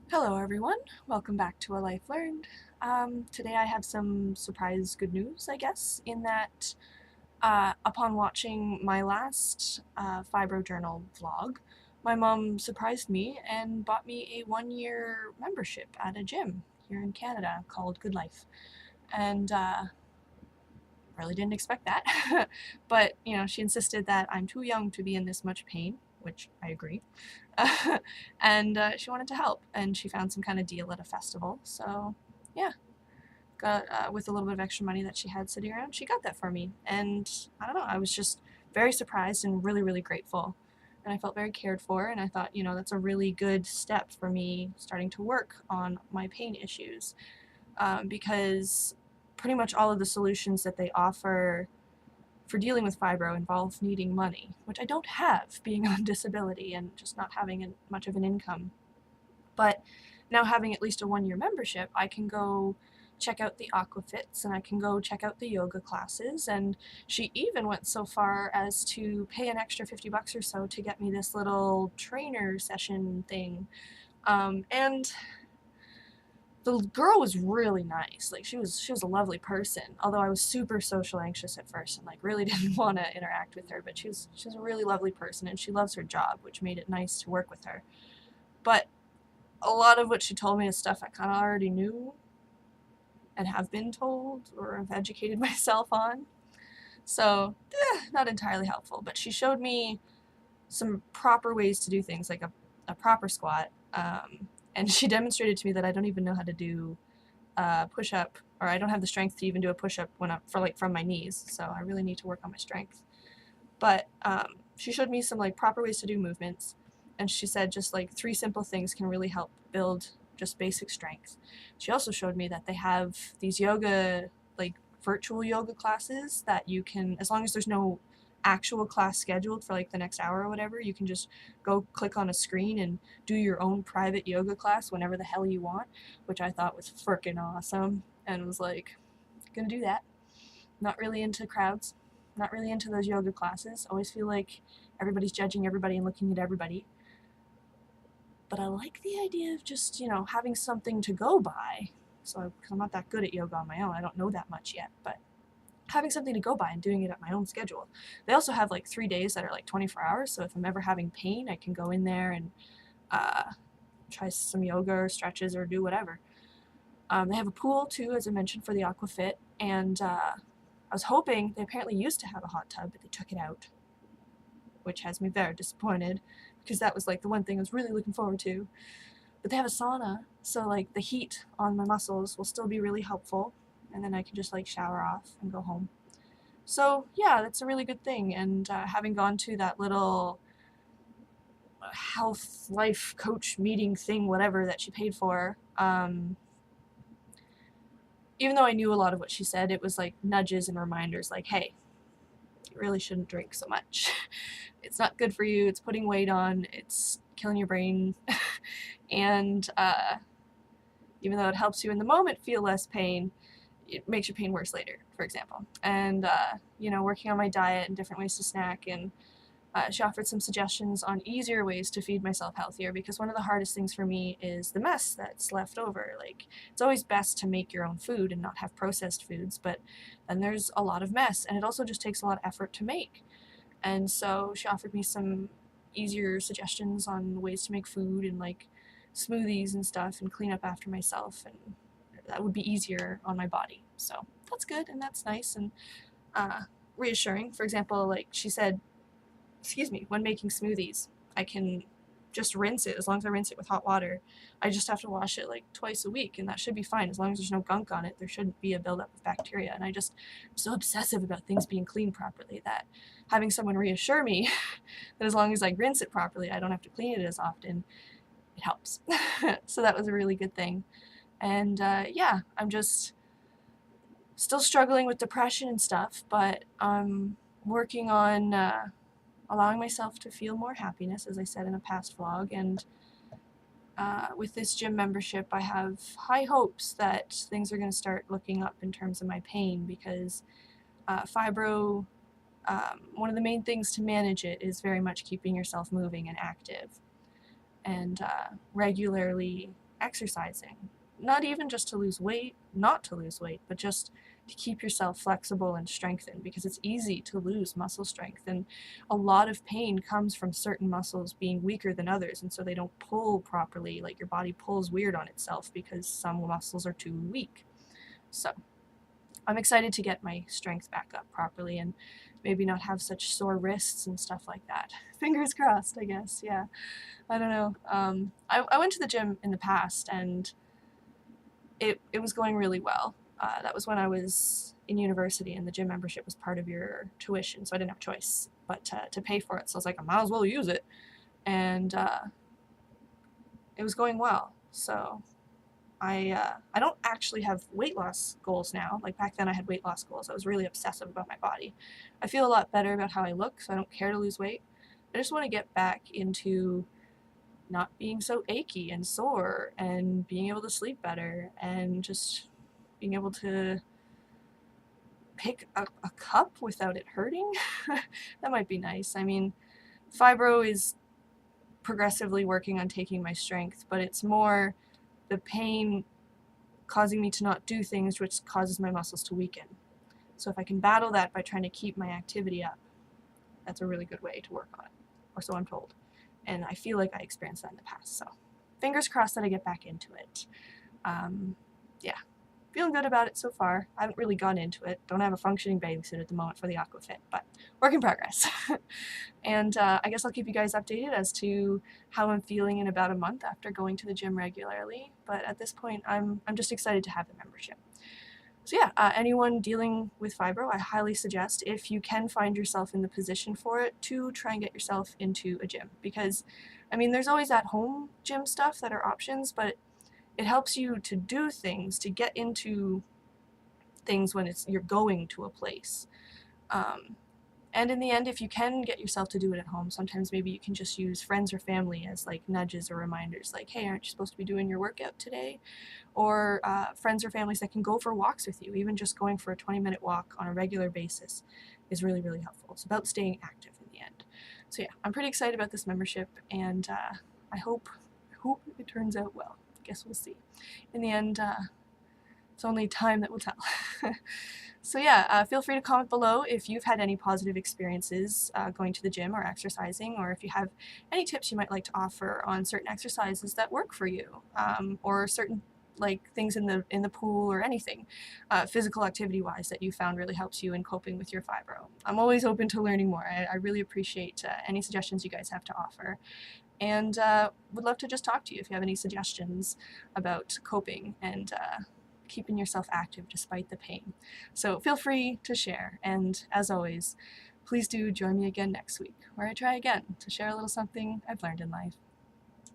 Hello everyone, welcome back to ALifeLearned. Today I have some surprise good news, I guess, in that upon watching my last Fibro-Journal vlog, my mom surprised me and bought me a 1-year membership at a gym here in Canada called Good Life. And really didn't expect that, but she insisted that I'm too young to be in this much pain, which I agree. And she wanted to help, and she found some kind of deal at a festival. So, yeah, got with a little bit of extra money that she had sitting around, she got that for me. And I don't know, I was just very surprised and really, really grateful. And I felt very cared for, and I thought, that's a really good step for me starting to work on my pain issues. Because pretty much all of the solutions that they offer for dealing with fibro involve needing money, which I don't have, being on disability and just not having much of an income. But now having at least a 1-year membership, I can go check out the aquafits and I can go check out the yoga classes, and she even went so far as to pay an extra $50 or so to get me this little trainer session thing. And the girl was really nice. Like she was a lovely person. Although I was super social anxious at first and like really didn't want to interact with her, but she was a really lovely person and she loves her job, which made it nice to work with her. But a lot of what she told me is stuff I kind of already knew and have been told or have educated myself on. So, not entirely helpful, but she showed me some proper ways to do things, like a proper squat, and she demonstrated to me that I don't even know how to do push-up, or I don't have the strength to even do a push-up from my knees, so I really need to work on my strength. But she showed me some proper ways to do movements, and she said just 3 simple things can really help build just basic strength. She also showed me that they have these yoga, virtual yoga classes that you can, as long as there's no actual class scheduled for the next hour or whatever, you can just go click on a screen and do your own private yoga class whenever the hell you want, which I thought was freaking awesome, and was gonna do that. Not really into crowds, not really into those yoga classes. Always feel like everybody's judging everybody and looking at everybody. But I like the idea of just, having something to go by. So, because I'm not that good at yoga on my own, I don't know that much yet, but having something to go by and doing it at my own schedule. They also have 3 days that are 24 hours, so if I'm ever having pain, I can go in there and try some yoga or stretches or do whatever. They have a pool too, as I mentioned, for the aquafit, and I was hoping, they apparently used to have a hot tub, but they took it out, which has me very disappointed, because that was the one thing I was really looking forward to. But they have a sauna, so the heat on my muscles will still be really helpful, and then I can just shower off and go home. So yeah, that's a really good thing, and having gone to that little health life coach meeting thing, whatever, that she paid for, even though I knew a lot of what she said, it was nudges and reminders hey, you really shouldn't drink so much. It's not good for you, it's putting weight on, it's killing your brain, and even though it helps you in the moment feel less pain, it makes your pain worse later, for example. And, working on my diet and different ways to snack, and she offered some suggestions on easier ways to feed myself healthier, because one of the hardest things for me is the mess that's left over. It's always best to make your own food and not have processed foods, but then there's a lot of mess, and it also just takes a lot of effort to make. And so she offered me some easier suggestions on ways to make food and smoothies and stuff and clean up after myself, and that would be easier on my body. So that's good and that's nice and reassuring. For example, she said, when making smoothies, I can just rinse it. As long as I rinse it with hot water, I just have to wash it twice a week, and that should be fine. As long as there's no gunk on it, there shouldn't be a buildup of bacteria. And I'm so obsessive about things being cleaned properly that having someone reassure me that as long as I rinse it properly, I don't have to clean it as often, it helps. So that was a really good thing. And yeah, I'm just still struggling with depression and stuff, but I'm working on allowing myself to feel more happiness, as I said in a past vlog, and with this gym membership I have high hopes that things are going to start looking up in terms of my pain, because fibro, one of the main things to manage it is very much keeping yourself moving and active, and regularly exercising. Not even just to lose weight, not to lose weight, but just to keep yourself flexible and strengthened, because it's easy to lose muscle strength, and a lot of pain comes from certain muscles being weaker than others, and so they don't pull properly. Like, your body pulls weird on itself because some muscles are too weak. So I'm excited to get my strength back up properly and maybe not have such sore wrists and stuff like that. Fingers crossed, I guess. Yeah, I don't know. I went to the gym in the past, and it was going really well. That was when I was in university, and the gym membership was part of your tuition, so I didn't have a choice but to pay for it. So I was like, I might as well use it, and it was going well. So I don't actually have weight loss goals now. Like, back then I had weight loss goals. I was really obsessive about my body. I feel a lot better about how I look, so I don't care to lose weight. I just want to get back into not being so achy and sore, and being able to sleep better, and just being able to pick a cup without it hurting. That might be nice. I mean, Fibro is progressively working on taking my strength, but it's more the pain causing me to not do things, which causes my muscles to weaken. So if I can battle that by trying to keep my activity up, that's a really good way to work on it, or so I'm told. And I feel like I experienced that in the past, so fingers crossed that I get back into it. Yeah, feeling good about it so far. I haven't really gone into it. Don't have a functioning bathing suit at the moment for the aquafit, but work in progress. And I guess I'll keep you guys updated as to how I'm feeling in about a month after going to the gym regularly. But at this point, I'm just excited to have the membership. So yeah, anyone dealing with fibro, I highly suggest, if you can find yourself in the position for it, to try and get yourself into a gym. Because, I mean, there's always at-home gym stuff that are options, but it helps you to do things, to get into things when you're going to a place. And in the end, if you can get yourself to do it at home, sometimes maybe you can just use friends or family as like nudges or reminders, like, hey, aren't you supposed to be doing your workout today? Or friends or families that can go for walks with you. Even just going for a 20-minute walk on a regular basis is really, really helpful. It's about staying active in the end. So yeah, I'm pretty excited about this membership, and I hope it turns out well. Guess we'll see. In the end, it's only time that will tell. So yeah, feel free to comment below if you've had any positive experiences going to the gym or exercising, or if you have any tips you might like to offer on certain exercises that work for you, or certain like things in the pool, or anything physical activity wise that you found really helps you in coping with your fibro. I'm always open to learning more. I really appreciate any suggestions you guys have to offer, and would love to just talk to you if you have any suggestions about coping and keeping yourself active despite the pain. So feel free to share, and as always, please do join me again next week, where I try again to share a little something I've learned in life.